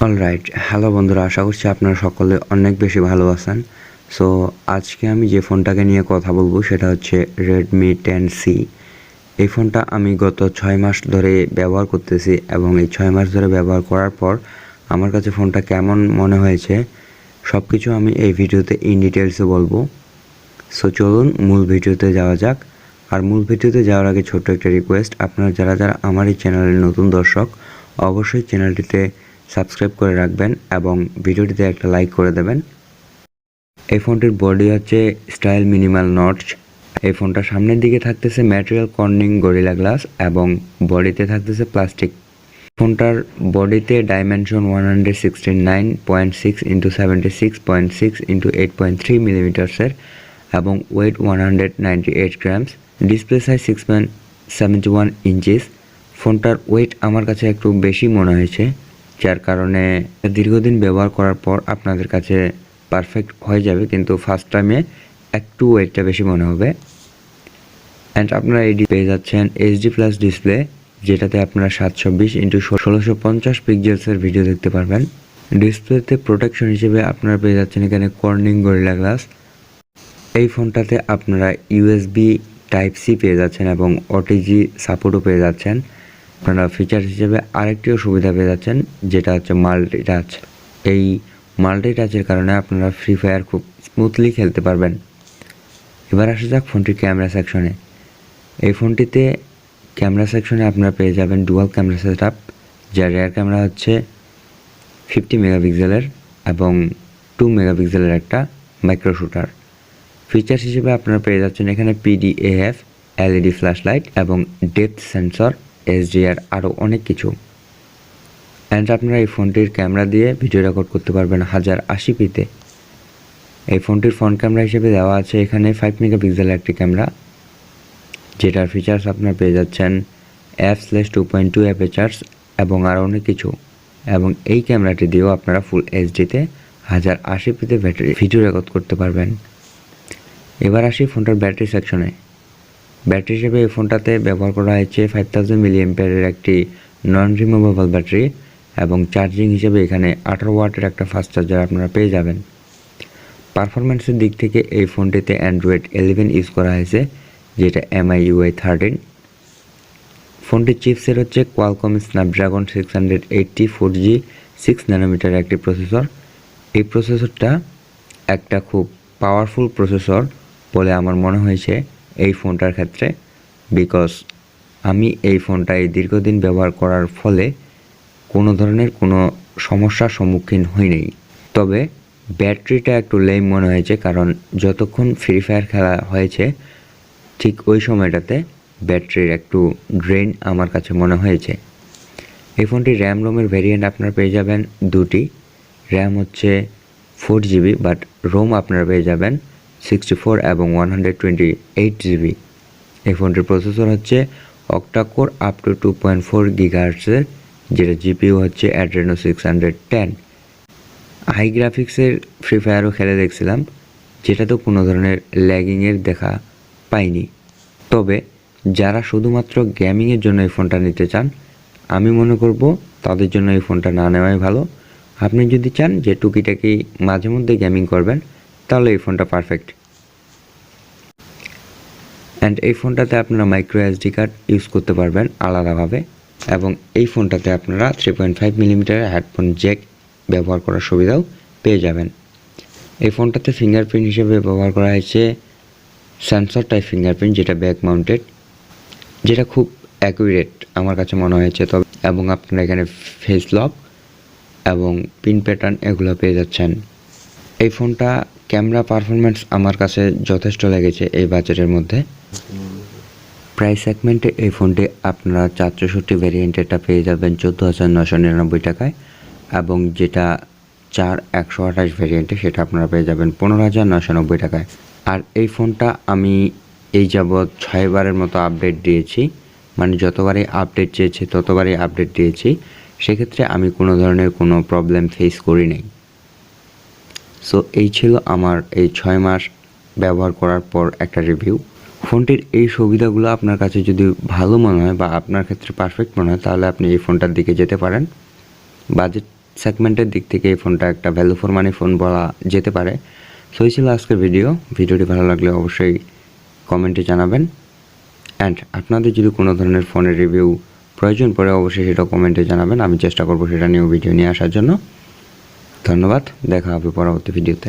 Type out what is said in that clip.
Alright, hello বন্ধুরা, আশা করছি আপনারা সকলে অনেক বেশি ভালো আছেন। সো আজকে আমি যে ফোনটাকে নিয়ে কথা বলবো সেটা হচ্ছে রেডমি 10C। এই ফোনটা আমি গত 6 মাস ধরে ব্যবহার করতেছি এবং এই 6 মাস ধরে ব্যবহার করার পর আমার কাছে ফোনটা কেমন মনে হয়েছে সব কিছু আমি এই ভিডিওতে ইন ডিটেলসে বলবো। সো চলুন মূল ভিডিওতে যাওয়া যাক। আর মূল ভিডিওতে যাওয়ার আগে ছোট্ট একটা রিকোয়েস্ট, আপনারা যারা আমার এই চ্যানেলের নতুন দর্শক অবশ্যই চ্যানেলটিতে সাবস্ক্রাইব করে রাখবেন এবং ভিডিওটিতে একটা লাইক করে দেবেন। এই ফোনটির বডি হচ্ছে স্টাইল মিনিমাল নটচ। এই ফোনটার সামনের দিকে থাকতেছে ম্যাটেরিয়াল কর্নিং গরিলা গ্লাস এবং বডিতে থাকতেছে প্লাস্টিক। ফোনটার বডিতে ডাইমেনশন 169.6 ইন্টু 76.6 ইন্টু 8.3 মিলিমিটার্সের এবং weight 198 grams. Display size 6.71 inches. ফোনটার ওয়েট আমার কাছে একটু বেশি মনে হয়েছে, যার কারণে দীর্ঘদিন ব্যবহার করার পর আপনাদের কাছে পারফেক্ট হয়ে যাবে, কিন্তু ফার্স্ট টাইমে একটু ওয়েটটা বেশি মনে হবে। অ্যান্ড আপনারা এটি পেয়ে যাচ্ছেন এইচডি প্লাস ডিসপ্লে, যেটাতে আপনারা 720 ইন্টু 1650 পিক্সেলসের ভিডিও দেখতে পারবেন। ডিসপ্লেতে প্রোটেকশন হিসেবে আপনারা পেয়ে যাচ্ছেন এখানে কর্নিং গরিলা গ্লাস। এই ফোনটাতে আপনারা ইউএসবি টাইপ সি পেয়ে যাচ্ছেন এবং ওটিজি সাপোর্টও পেয়ে যাচ্ছেন। আপনারা ফিচার হিসেবে আরেকটিও সুবিধা পেয়ে যাচ্ছেন, যেটা হচ্ছে মাল্টি টাচ। এই মাল্টি টাচের কারণে আপনারা ফ্রি ফায়ার খুব স্মুথলি খেলতে পারবেন। এবার আসা যাক ফোনটির ক্যামেরা সেকশনে। এই ফোনটিতে ক্যামেরা সেকশনে আপনারা পেয়ে যাবেন ডুয়াল ক্যামেরা সেটআপ, যার রিয়ার ক্যামেরা হচ্ছে 50 মেগাপিক্সেলের এবং 2 মেগাপিক্সেলের একটা মাইক্রো শুটার। ফিচার্স হিসেবে আপনারা পেয়ে যাচ্ছেন এখানে পিডিএএফ, এলইডি ফ্ল্যাশ লাইট এবং ডেপথ সেন্সর, এসডিআর, আরও অনেক কিছু। অ্যান্ড আপনারা এই ফোনটির ক্যামেরা দিয়ে ভিডিও রেকর্ড করতে পারবেন 1080pতে। এই ফোনটির ফ্রন্ট ক্যামেরা হিসেবে দেওয়া আছে এখানে 5 মেগাপিক্সেলের একটি ক্যামেরা, যেটার ফিচার্স আপনারা পেয়ে যাচ্ছেন f/2.2 অ্যাপারচার এবং আরও অনেক কিছু। এবং এই ক্যামেরাটি দিয়েও আপনারা ফুল এইচডিতে 1080pতে ভিডিও রেকর্ড করতে পারবেন। এবার আসি ফোনটার ব্যাটারি সেকশনে। ব্যাটারি হিসেবে এই ফোনটাতে ব্যবহার করা হয়েছে 5000 মিলিঅ্যাম্পিয়ারের একটি নন রিমুভেবল ব্যাটারি এবং চার্জিং হিসেবে এখানে 18 ওয়াটের একটা ফাস্ট চার্জার আপনারা পেয়ে যাবেন। পারফরমেন্সের দিক থেকে এই ফোনটিতে অ্যান্ড্রয়েড 11 ইউজ করা হয়েছে, যেটা MIUI 13। ফোনটির চিপসেট হচ্ছে কোয়ালকম স্ন্যাপড্রাগন 680 4G 6 ন্যানোমিটারের একটি প্রসেসর। এই প্রসেসরটা একটা খুব পাওয়ারফুল প্রসেসর বলে আমার মনে হয়েছে এই ফোনটার ক্ষেত্রে, বিকজ আমি এই ফোনটাই দীর্ঘদিন ব্যবহার করার ফলে কোনো ধরনের কোনো সমস্যার সম্মুখীন হইনি। তবে ব্যাটারিটা একটু লেম মনে হয়েছে, কারণ যতক্ষণ ফ্রি ফায়ার খেলা হয়েছে ঠিক ওই সময়টাতে ব্যাটারির একটু ড্রেন আমার কাছে মনে হয়েছে। এই ফোনটি র্যাম রোমের ভ্যারিয়েন্ট আপনারা পেয়ে যাবেন দুটি। র্যাম হচ্ছে 4GB, বাট রোম আপনারা পেয়ে যাবেন 64 এবং 128GB। এই ফোনটির প্রসেসর হচ্ছে octa core up to 2.4 GHz, যেটা জিপিইউ হচ্ছে অ্যাড্রেনো 610। হাই গ্রাফিক্সের ফ্রি ফায়ারও খেলে দেখছিলাম, যেটাতেও কোনো ধরনের ল্যাগিংয়ের দেখা পাইনি। তবে যারা শুধুমাত্র গেমিংয়ের জন্য এই ফোনটা নিতে চান, আমি মনে করব তাদের জন্য এই ফোনটা না নেওয়াই ভালো। আপনি যদি চান যে টুকিটাকি মাঝে মধ্যে গেমিং করবেন, তাহলে এই ফোনটা পারফেক্ট। অ্যান্ড এই ফোনটাতে আপনারা মাইক্রো এসডি কার্ড ইউজ করতে পারবেন আলাদাভাবে, এবং এই ফোনটাতে আপনারা 3.5 মিলিমিটারের হেডফোন জ্যাক ব্যবহার করার সুবিধাও পেয়ে যাবেন। এই ফোনটাতে ফিঙ্গারপ্রিন্ট হিসেবে ব্যবহার করা হয়েছে সেন্সর টাইপ ফিঙ্গারপ্রিন্ট, যেটা ব্যাক মাউন্টেড, যেটা খুব অ্যাকুরেট আমার কাছে মনে হয়েছে। তবে এবং আপনারা এখানে ফেস লক এবং পিন প্যাটার্ন এগুলো পেয়ে যাচ্ছেন। এই ফোনটা ক্যামেরা পারফরমেন্স আমার কাছে যথেষ্ট লেগেছে এই বাজেটের মধ্যে। প্রাইস সেগমেন্টে এই ফোনটি আপনারা 464 ভ্যারিয়েন্টেরটা পেয়ে যাবেন 14,999 টাকায়, এবং যেটা 4128 ভ্যারিয়েন্টে সেটা আপনারা পেয়ে যাবেন 15,990 টাকায়। আর এই ফোনটা আমি এই যাবৎ 6 বারের মতো আপডেট দিয়েছি, মানে যতবারই আপডেট চেয়েছে ততবারই আপডেট দিয়েছি। সেক্ষেত্রে আমি কোনো ধরনের কোনো প্রবলেম ফেস করি নাই। সো এই ছিল আমার এই 6 মাস ব্যবহার করার পর একটা রিভিউ। ফোনটির এই সুবিধাগুলো আপনার কাছে যদি ভালো মনে হয় বা আপনার ক্ষেত্রে পারফেক্ট মনে হয়, তাহলে আপনি এই ফোনটার দিকে যেতে পারেন। বাজেট সেগমেন্টের দিক থেকে এই ফোনটা একটা ভ্যালু ফর মানি ফোন বলা যেতে পারে। সো এই ছিল আজকের ভিডিওটি ভালো লাগলে অবশ্যই কমেন্টে জানাবেন। অ্যান্ড আপনাদের যদি কোনো ধরনের ফোনের রিভিউ প্রয়োজন পড়ে অবশ্যই সেটা কমেন্টে জানাবেন, আমি চেষ্টা করবো সেটা নিয়েও ভিডিও নিয়ে আসার জন্য। ধন্যবাদ, দেখা হবে পরবর্তী ভিডিওতে।